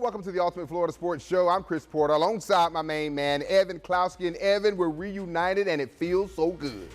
welcome to the Ultimate Florida Sports Show. I'm Chris Porter alongside my main man, Evan Closky. And Evan, we're reunited and it feels so good.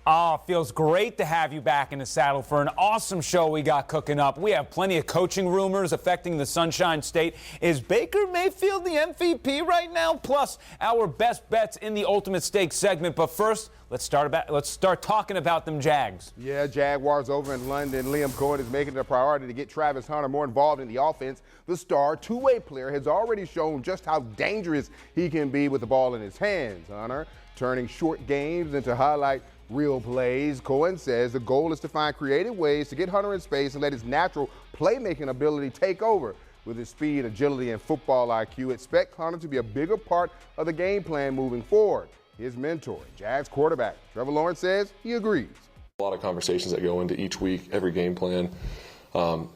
Oh, feels great to have you back in the saddle for an awesome show we got cooking up. We have plenty of coaching rumors affecting the Sunshine State. Is Baker Mayfield the MVP right now? Plus, our best bets in the Ultimate Stakes segment. But first, let's start talking about them Jags. Yeah, Jaguars over in London. Liam Cohen is making it a priority to get Travis Hunter more involved in the offense. The star two-way player has already shown just how dangerous he can be with the ball in his hands. Hunter turning short games into highlight real plays. Cohen says the goal is to find creative ways to get Hunter in space and let his natural playmaking ability take over. With his speed, agility, and football IQ, expect Hunter to be a bigger part of the game plan moving forward. His mentor, Jags quarterback Trevor Lawrence, says he agrees. A lot of conversations that go into each week, every game plan,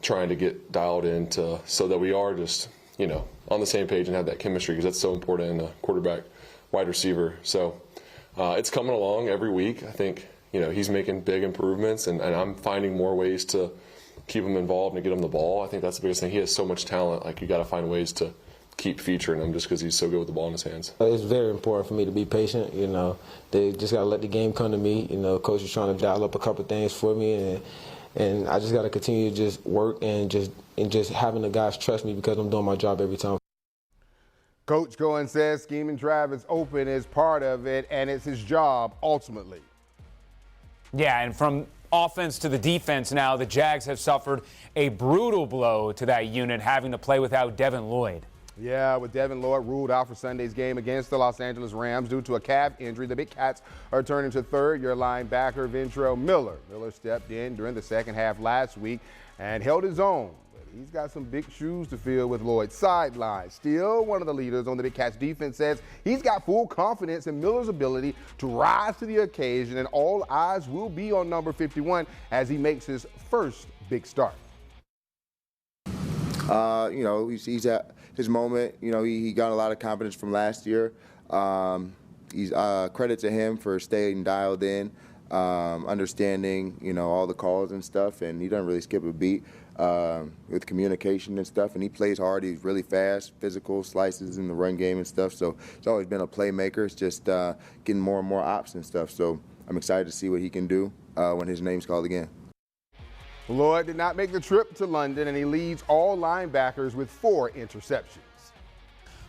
trying to get dialed into so that we are just, on the same page and have that chemistry, because that's so important in a quarterback, wide receiver. So it's coming along every week. I think, he's making big improvements, and I'm finding more ways to keep him involved and get him the ball. I think that's the biggest thing. He has so much talent. Like, you got to find ways to keep featuring him just because he's so good with the ball in his hands. It's very important for me to be patient. They just got to let the game come to me. Coach is trying to dial up a couple things for me, and I just got to continue to just work and just having the guys trust me because I'm doing my job every time. Coach Cohen says scheme and drive is open as part of it, and it's his job ultimately. Yeah, and from offense to the defense now, the Jags have suffered a brutal blow to that unit, having to play without Devin Lloyd. Yeah, with Devin Lloyd ruled out for Sunday's game against the Los Angeles Rams due to a calf injury, the Big Cats are turning to third-year linebacker Ventrell Miller. Miller stepped in during the second half last week and held his own. He's got some big shoes to fill with Lloyd's sideline. Still, one of the leaders on the Big Cats defense says he's got full confidence in Miller's ability to rise to the occasion, and all eyes will be on number 51 as he makes his first big start. He's at his moment. He got a lot of confidence from last year. He's credit to him for staying dialed in, understanding, all the calls and stuff, and he doesn't really skip a beat with communication and stuff, and he plays hard. He's really fast, physical, slices in the run game and stuff, so he's always been a playmaker. It's just getting more and more ops and stuff, so I'm excited to see what he can do when his name's called again. Lloyd did not make the trip to London, and he leads all linebackers with 4 interceptions.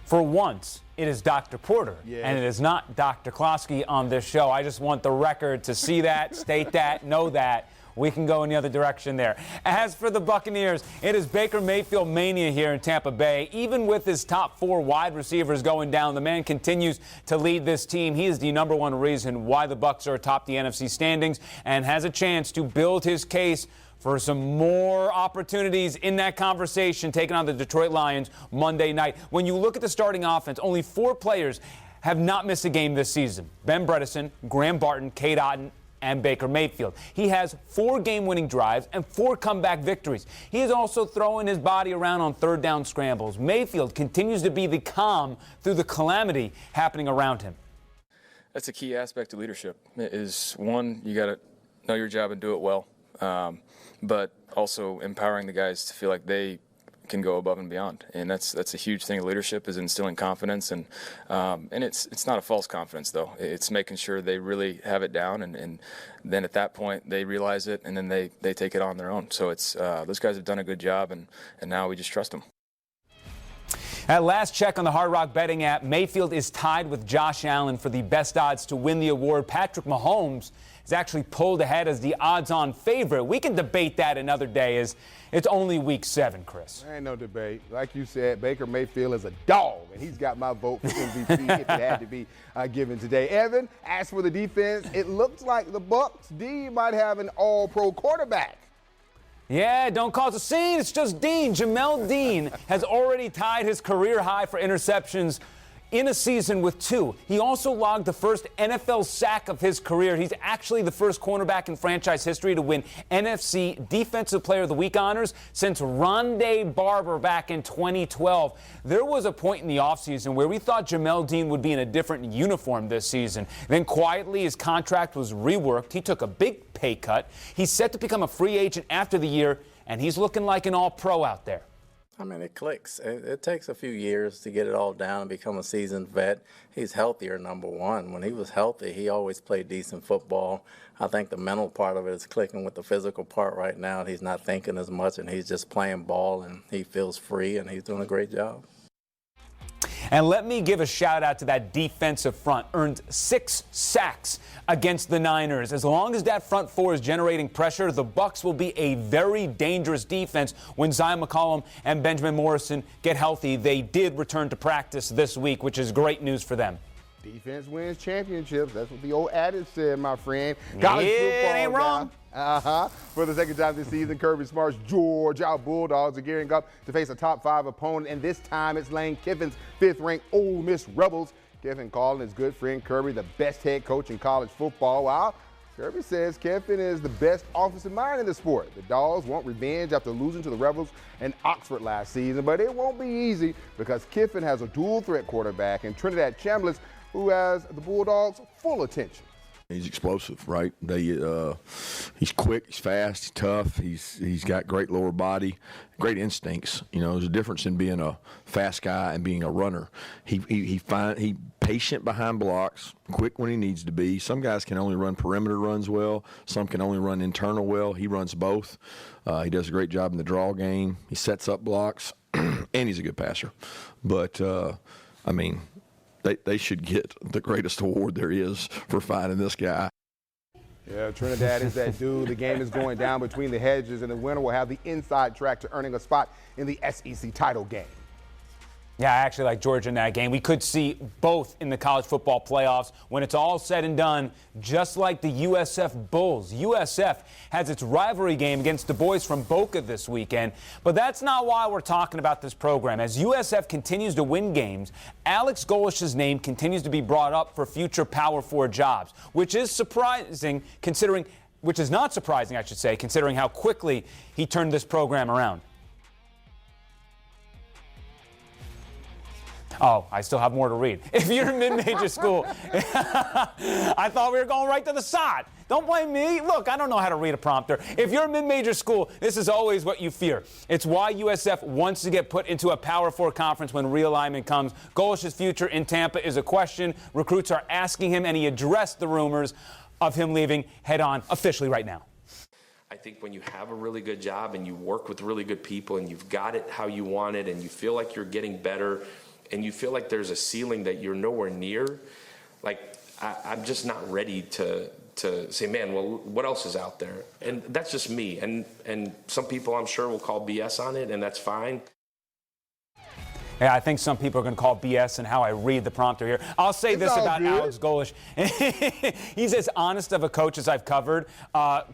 For once, it is Dr. Porter, and it is not Dr. Closky on this show. I just want the record to see that, state that, know that. We can go in the other direction there. As for the Buccaneers, it is Baker Mayfield mania here in Tampa Bay. Even with his top 4 wide receivers going down, the man continues to lead this team. He is the #1 reason why the Bucs are atop the NFC standings and has a chance to build his case for some more opportunities in that conversation, taking on the Detroit Lions Monday night. When you look at the starting offense, only 4 players have not missed a game this season: Ben Bredeson, Graham Barton, Cade Otton, and Baker Mayfield. He has 4 game-winning drives and 4 comeback victories. He is also throwing his body around on third down scrambles. Mayfield continues to be the calm through the calamity happening around him. That's a key aspect of leadership. Is one, you got to know your job and do it well. But also empowering the guys to feel like they can go above and beyond, and that's a huge thing. Leadership is instilling confidence, and it's not a false confidence though. It's making sure they really have it down, and then at that point they realize it, and then they take it on their own. So it's those guys have done a good job, and now we just trust them. At last check on the Hard Rock betting app, Mayfield is tied with Josh Allen for the best odds to win the award. Patrick Mahomes is actually pulled ahead as the odds-on favorite. We can debate that another day, as it's only week 7, Chris. There ain't no debate. Like you said, Baker Mayfield is a dog, and he's got my vote for MVP if it had to be given today. Evan, as for the defense, it looks like the Bucs D might have an all-pro quarterback. Yeah, don't cause a scene. It's just Dean. Jamel Dean has already tied his career high for interceptions in a season with 2. He also logged the first NFL sack of his career. He's actually the first cornerback in franchise history to win NFC Defensive Player of the Week honors since Rondé Barber back in 2012. There was a point in the offseason where we thought Jamel Dean would be in a different uniform this season. Then quietly his contract was reworked. He took a big pay cut. He's set to become a free agent after the year, and he's looking like an all-pro out there. I mean, it clicks. It takes a few years to get it all down and become a seasoned vet. He's healthier, number one. When he was healthy, he always played decent football. I think the mental part of it is clicking with the physical part right now. He's not thinking as much, and he's just playing ball, and he feels free, and he's doing a great job. And let me give a shout out to that defensive front. Earned 6 sacks against the Niners. As long as that front four is generating pressure, the Bucs will be a very dangerous defense when Zion McCollum and Benjamin Morrison get healthy. They did return to practice this week, which is great news for them. Defense wins championships. That's what the old adage said, my friend. College football, ain't wrong. For the second time this season, Kirby Smart's Georgia Bulldogs are gearing up to face a top 5 opponent, and this time it's Lane Kiffin's 5th-ranked Ole Miss Rebels. Kiffin calling his good friend Kirby the best head coach in college football. While Kirby says Kiffin is the best offensive mind in the sport. The Dogs want revenge after losing to the Rebels in Oxford last season, but it won't be easy because Kiffin has a dual-threat quarterback in Trinidad Chambliss, who has the Bulldogs' full attention. He's explosive, right? He's quick, he's fast, he's tough, he's got great lower body, great instincts. You know, there's a difference in being a fast guy and being a runner. He patient behind blocks, quick when he needs to be. Some guys can only run perimeter runs well, some can only run internal well. He runs both. He does a great job in the draw game. He sets up blocks, and he's a good passer. But I mean, they should get the greatest award there is for finding this guy. Yeah, Trinidad is that dude. The game is going down between the hedges, and the winner will have the inside track to earning a spot in the SEC title game. Yeah, I actually like Georgia in that game. We could see both in the college football playoffs when it's all said and done, just like the USF Bulls. USF has its rivalry game against the boys from Boca this weekend. But that's not why we're talking about this program. As USF continues to win games, Alex Golish's name continues to be brought up for future Power 4 jobs, which is surprising considering, which is not surprising, I should say, considering how quickly he turned this program around. Oh, I still have more to read. If you're in mid-major school, I thought we were going right to the side. Don't blame me. Look, I don't know how to read a prompter. If you're in mid-major school, this is always what you fear. It's why USF wants to get put into a Power 4 conference when realignment comes. Golish's future in Tampa is a question. Recruits are asking him, and he addressed the rumors of him leaving head-on officially right now. I think when you have a really good job and you work with really good people and you've got it how you want it and you feel like you're getting better and you feel like there's a ceiling that you're nowhere near, like I'm just not ready to say, man, well, what else is out there? And that's just me. And some people I'm sure will call BS on it, and that's fine. Yeah, I think some people are going to call BS in how I read the prompter here. I'll say this about Alex Golish. He's as honest of a coach as I've covered.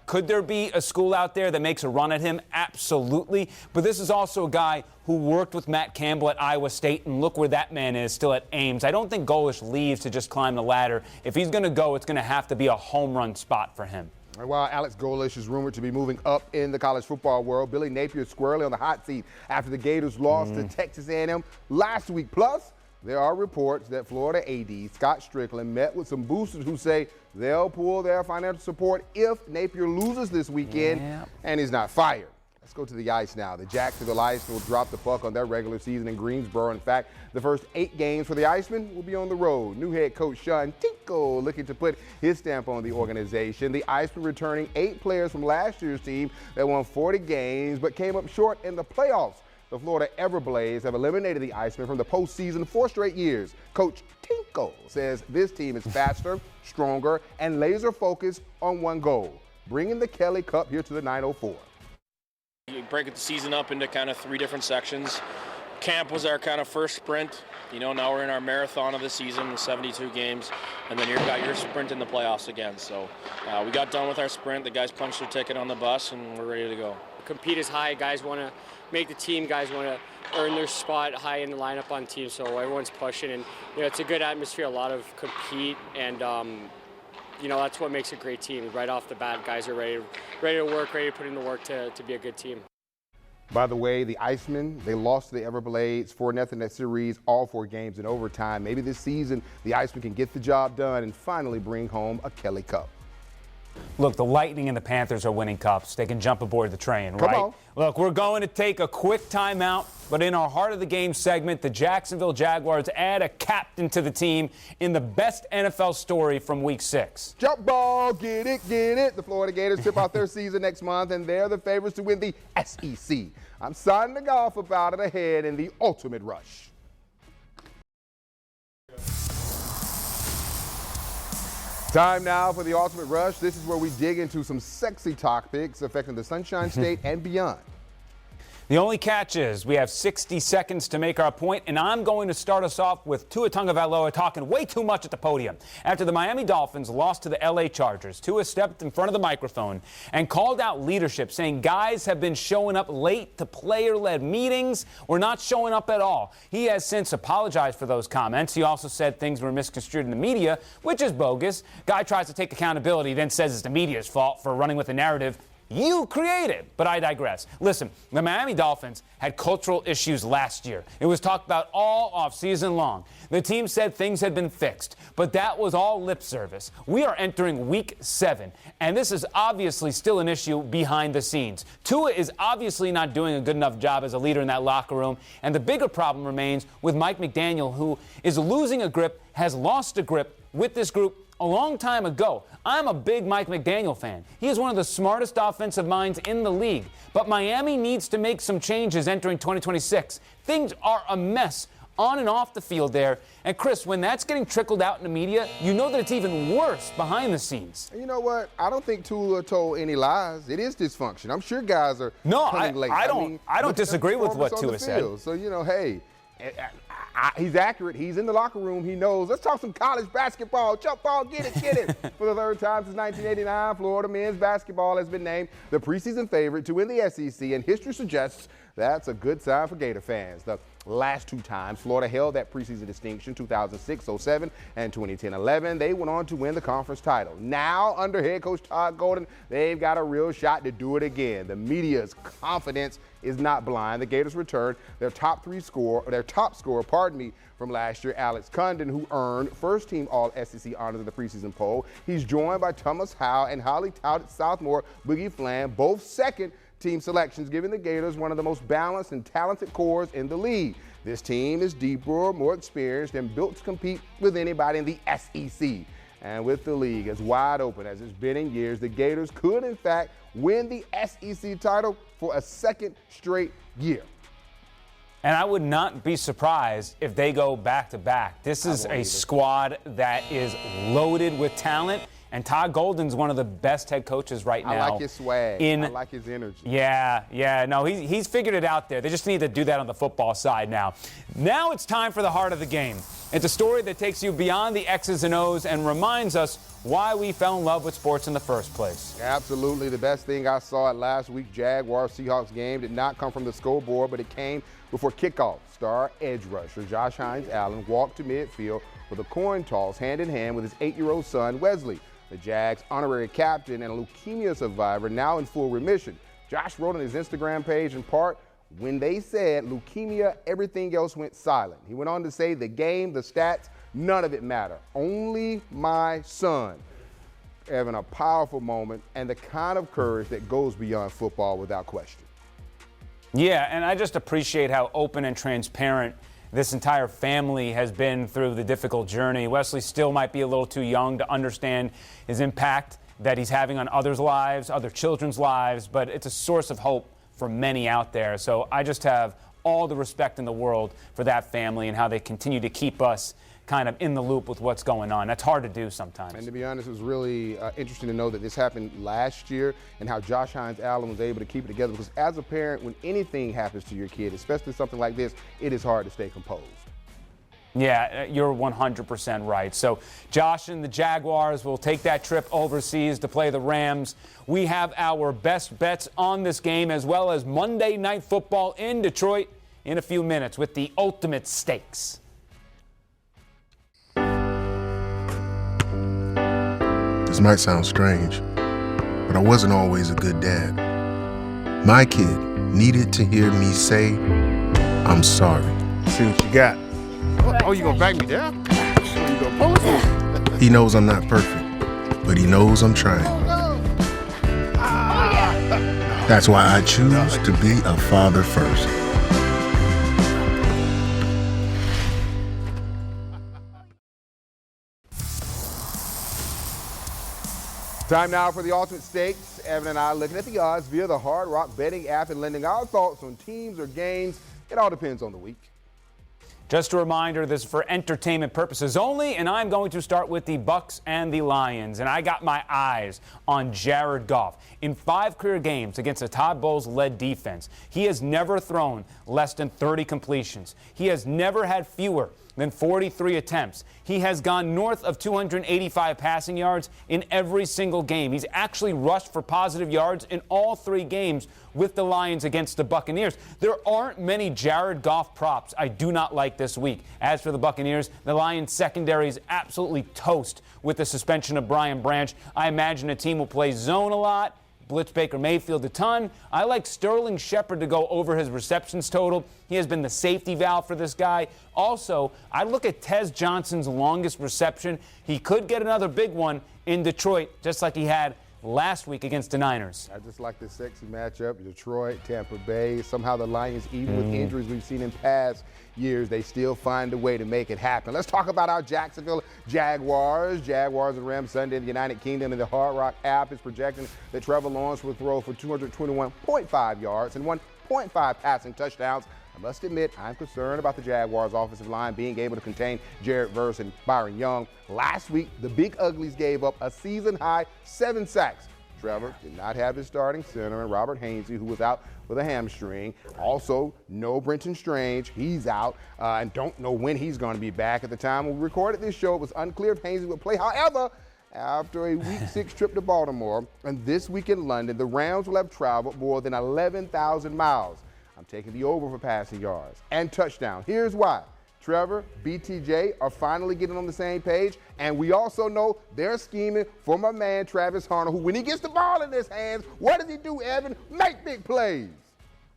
Could there be a school out there that makes a run at him? Absolutely. But this is also a guy who worked with Matt Campbell at Iowa State, and look where that man is, still at Ames. I don't think Golish leaves to just climb the ladder. If he's going to go, it's going to have to be a home run spot for him. While Alex Golish is rumored to be moving up in the college football world, Billy Napier is squarely on the hot seat after the Gators lost to Texas A&M last week. Plus, there are reports that Florida AD Scott Strickland met with some boosters who say they'll pull their financial support if Napier loses this weekend and he's not fired. Let's go to the ice now. The Jacksonville Ice will drop the puck on their regular season in Greensboro. In fact, the first 8 games for the Icemen will be on the road. New head coach Sean Tinko looking to put his stamp on the organization. The Icemen returning 8 players from last year's team that won 40 games but came up short in the playoffs. The Florida Everblades have eliminated the Icemen from the postseason 4 straight years. Coach Tinko says this team is faster, stronger, and laser focused on one goal, bringing the Kelly Cup here to the 904. You break the season up into kind of 3 different sections. Camp was our kind of first sprint. You know, now we're in our marathon of the season, the 72 games, and then you've got your sprint in the playoffs again. So we got done with our sprint. The guys punched their ticket on the bus, and we're ready to go. Compete is high. Guys want to make the team. Guys want to earn their spot high in the lineup on team. So everyone's pushing, and you know, it's a good atmosphere. A lot of compete, and you know, that's what makes a great team. Right off the bat, guys are ready to work, ready to put in the work to be a good team. By the way, the Icemen, they lost to the Everblades 4-0 in that series, all 4 games in overtime. Maybe this season the Icemen can get the job done and finally bring home a Kelly Cup. Look, the Lightning and the Panthers are winning cups. They can jump aboard the train, right? Come on. Look, we're going to take a quick timeout, but in our Heart of the Game segment, the Jacksonville Jaguars add a captain to the team in the best NFL story from Week 6. Jump ball, get it, get it. The Florida Gators tip out their season next month, and they're the favorites to win the SEC. I'm signing the golf about it ahead in the Ultimate Rush. Time now for the Ultimate Rush. This is where we dig into some sexy topics affecting the Sunshine State and beyond. The only catch is we have 60 seconds to make our point, and I'm going to start us off with Tua Tagovailoa talking way too much at the podium. After the Miami Dolphins lost to the LA Chargers, Tua stepped in front of the microphone and called out leadership, saying guys have been showing up late to player-led meetings or not showing up at all. He has since apologized for those comments. He also said things were misconstrued in the media, which is bogus. Guy tries to take accountability, then says it's the media's fault for running with the narrative you created. But I digress. Listen, the Miami Dolphins had cultural issues last year. It was talked about all offseason long. The team said things had been fixed, but that was all lip service. We are entering Week 7, and this is obviously still an issue behind the scenes. Tua is obviously not doing a good enough job as a leader in that locker room, and the bigger problem remains with Mike McDaniel, who is losing a grip, has lost a grip with this group a long time ago. I'm a big Mike McDaniel fan. He is one of the smartest offensive minds in the league. But Miami needs to make some changes entering 2026. Things are a mess on and off the field there. And Chris, when that's getting trickled out in the media, you know that it's even worse behind the scenes. You know what? I don't think Tua told any lies. It is dysfunction. I'm sure guys are coming late. I don't disagree with what Tua said. So, you know, hey, he's accurate. He's in the locker room. He knows. Let's talk some college basketball. Jump ball, get it. For the third time since 1989, Florida men's basketball has been named the preseason favorite to win the SEC, and history suggests that's a good sign for Gator fans. The last two times Florida held that preseason distinction, 2006-07 and 2010-11, they went on to win the conference title. Now, under head coach Todd Golden, they've got a real shot to do it again. The media's confidence is not blind. The Gators returned their top scorer from last year, Alex Condon, who earned first-team All-SEC honors in the preseason poll. He's joined by Thomas Howell and highly touted sophomore Boogie Flam, both second-team selections, giving the Gators one of the most balanced and talented cores in the league. This team is deeper, more experienced, and built to compete with anybody in the SEC. And with the league as wide open as it's been in years, the Gators could, in fact, win the SEC title for a second straight year. And I would not be surprised if they go back-to-back. This is a squad that is loaded with talent, and Todd Golden's one of the best head coaches right now. I like his swag. I like his energy. Yeah. No, he's figured it out there. They just need to do that on the football side now. Now it's time for the heart of the game. It's a story that takes you beyond the X's and O's and reminds us why we fell in love with sports in the first place. Absolutely. The best thing I saw at last week's Jaguars-Seahawks game did not come from the scoreboard, but it came before kickoff. Star edge rusher Josh Hines-Allen walked to midfield with a coin toss hand-in-hand with his 8-year-old son, Wesley. The Jags' honorary captain and a leukemia survivor, now in full remission. Josh wrote on his Instagram page, in part, when they said leukemia, everything else went silent. He went on to say the game, the stats, none of it matter. Only my son. Having a powerful moment and the kind of courage that goes beyond football without question. Yeah, and I just appreciate how open and transparent this entire family has been through the difficult journey. Wesley still might be a little too young to understand his impact that he's having on others' lives, other children's lives, but it's a source of hope for many out there. So I just have all the respect in the world for that family and how they continue to keep us kind of in the loop with what's going on. That's hard to do sometimes. And to be honest, it was really interesting to know that this happened last year and how Josh Hines-Allen was able to keep it together, because as a parent, when anything happens to your kid, especially something like this, it is hard to stay composed. Yeah, you're 100% right. So Josh and the Jaguars will take that trip overseas to play the Rams. We have our best bets on this game, as well as Monday Night Football in Detroit in a few minutes with the ultimate stakes. This might sound strange, but I wasn't always a good dad. My kid needed to hear me say, I'm sorry. See what you got. Oh, you gonna back me down? You gonna post? He knows I'm not perfect, but he knows I'm trying. That's why I choose to be a father first. Time now for the Ultimate Stakes. Evan and I looking at the odds via the Hard Rock betting app and lending our thoughts on teams or games. It all depends on the week. Just a reminder, this is for entertainment purposes only, and I'm going to start with the Bucs and the Lions. And I got my eyes on Jared Goff. In 5 career games against a Todd Bowles-led defense, he has never thrown less than 30 completions. He has never had fewer than 43 attempts. He has gone north of 285 passing yards in every single game. He's actually rushed for positive yards in all 3 games with the Lions against the Buccaneers. There aren't many Jared Goff props I do not like this week. As for the Buccaneers, the Lions secondary is absolutely toast with the suspension of Brian Branch. I imagine a team will play zone a lot, blitz Baker Mayfield a ton. I like Sterling Shepard to go over his receptions total. He has been the safety valve for this guy. Also, I look at Tez Johnson's longest reception. He could get another big one in Detroit, just like he had last week against the Niners. I just like this sexy matchup, Detroit, Tampa Bay. Somehow the Lions, even with injuries we've seen in past years, they still find a way to make it happen. Let's talk about our Jacksonville Jaguars. Jaguars and Rams Sunday in the United Kingdom, and the Hard Rock app is projecting that Trevor Lawrence will throw for 221.5 yards and 1.5 passing touchdowns. I must admit, I'm concerned about the Jaguars' offensive line being able to contain Jared Verse and Byron Young. Last week, the Big Uglies gave up a season-high 7 sacks. Trevor did not have his starting center, and Robert Hainsey, who was out with a hamstring. Also, no Brenton Strange. He's out and don't know when he's going to be back. At the time we recorded this show, it was unclear if Hainsey would play. However, after a Week 6 trip to Baltimore and this week in London, the Rams will have traveled more than 11,000 miles. I'm taking the over for passing yards and touchdown. Here's why. Trevor, BTJ are finally getting on the same page, and we also know they're scheming for my man Travis Hunter, who when he gets the ball in his hands, what does he do, Evan? Make big plays.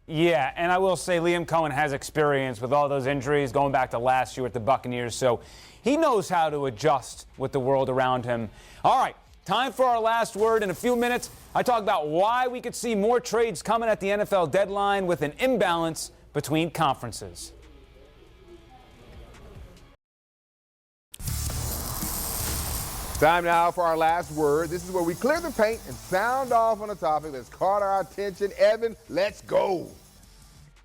Yeah, and I will say Liam Cohen has experience with all those injuries going back to last year with the Buccaneers, so he knows how to adjust with the world around him. All right, time for our last word. In a few minutes, I talk about why we could see more trades coming at the NFL deadline with an imbalance between conferences. Time now for our last word. This is where we clear the paint and sound off on a topic that's caught our attention. Evan, let's go.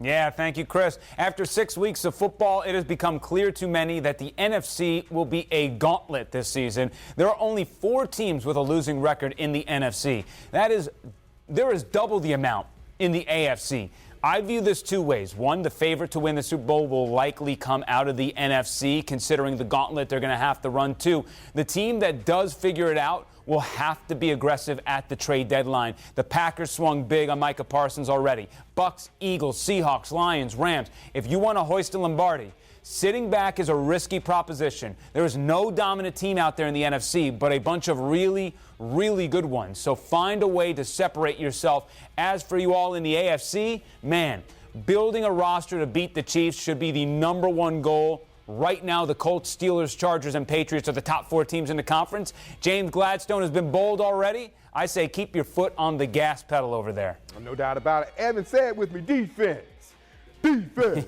Yeah, thank you, Chris. After 6 weeks of football, it has become clear to many that the NFC will be a gauntlet this season. There are only 4 teams with a losing record in the NFC. There is double the amount in the AFC. I view this 2 ways. One, the favorite to win the Super Bowl will likely come out of the NFC, considering the gauntlet they're going to have to run. 2, the team that does figure it out will have to be aggressive at the trade deadline. The Packers swung big on Micah Parsons already. Bucs, Eagles, Seahawks, Lions, Rams. If you want to hoist a Lombardi, sitting back is a risky proposition. There is no dominant team out there in the NFC, but a bunch of really, really good ones. So find a way to separate yourself. As for you all in the AFC, man, building a roster to beat the Chiefs should be the #1 goal. Right now, the Colts, Steelers, Chargers, and Patriots are the top 4 teams in the conference. James Gladstone has been bold already. I say keep your foot on the gas pedal over there. No doubt about it. Evan, say it with me. Defense. Defense.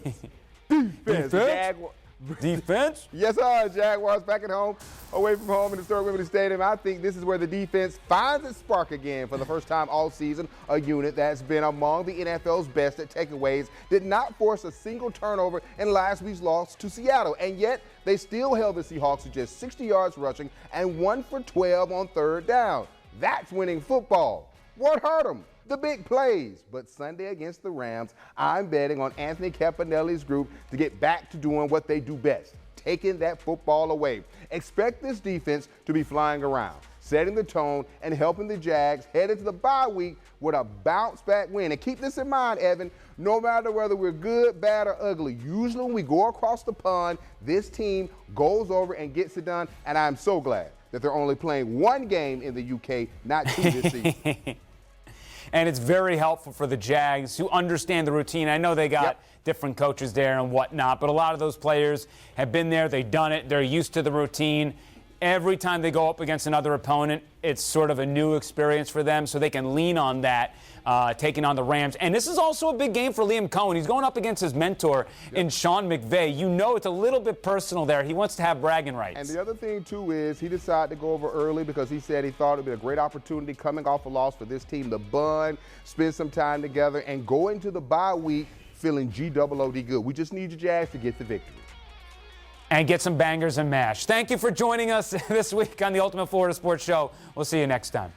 Defense. Defense? Yes, sir. Jaguars back at home, away from home in historic Wembley Stadium. I think this is where the defense finds its spark again for the first time all season. A unit that's been among the NFL's best at takeaways, did not force a single turnover in last week's loss to Seattle, and yet they still held the Seahawks to just 60 yards rushing and 1 for 12 on 3rd down. That's winning football. What hurt them? The big plays. But Sunday against the Rams, I'm betting on Anthony Campanelli's group to get back to doing what they do best, taking that football away. Expect this defense to be flying around, setting the tone and helping the Jags head into the bye week with a bounce-back win. And keep this in mind, Evan, no matter whether we're good, bad, or ugly, usually when we go across the pond, this team goes over and gets it done, and I'm so glad that they're only playing 1 game in the UK, not 2 this season. And it's very helpful for the Jags who understand the routine. I know they got different coaches there and whatnot, but a lot of those players have been there. They've done it. They're used to the routine. every time they go up against another opponent, it's sort of a new experience for them, so they can lean on that, taking on the Rams. And this is also a big game for Liam Cohen. He's going up against his mentor in Sean McVay. You know it's a little bit personal there. He wants to have bragging rights. And the other thing, too, is he decided to go over early because he said he thought it would be a great opportunity coming off a loss for this team to bond, spend some time together, and go into the bye week feeling G-O-O-D good. We just need your Jags to get the victory. And get some bangers and mash. Thank you for joining us this week on the Ultimate Florida Sports Show. We'll see you next time.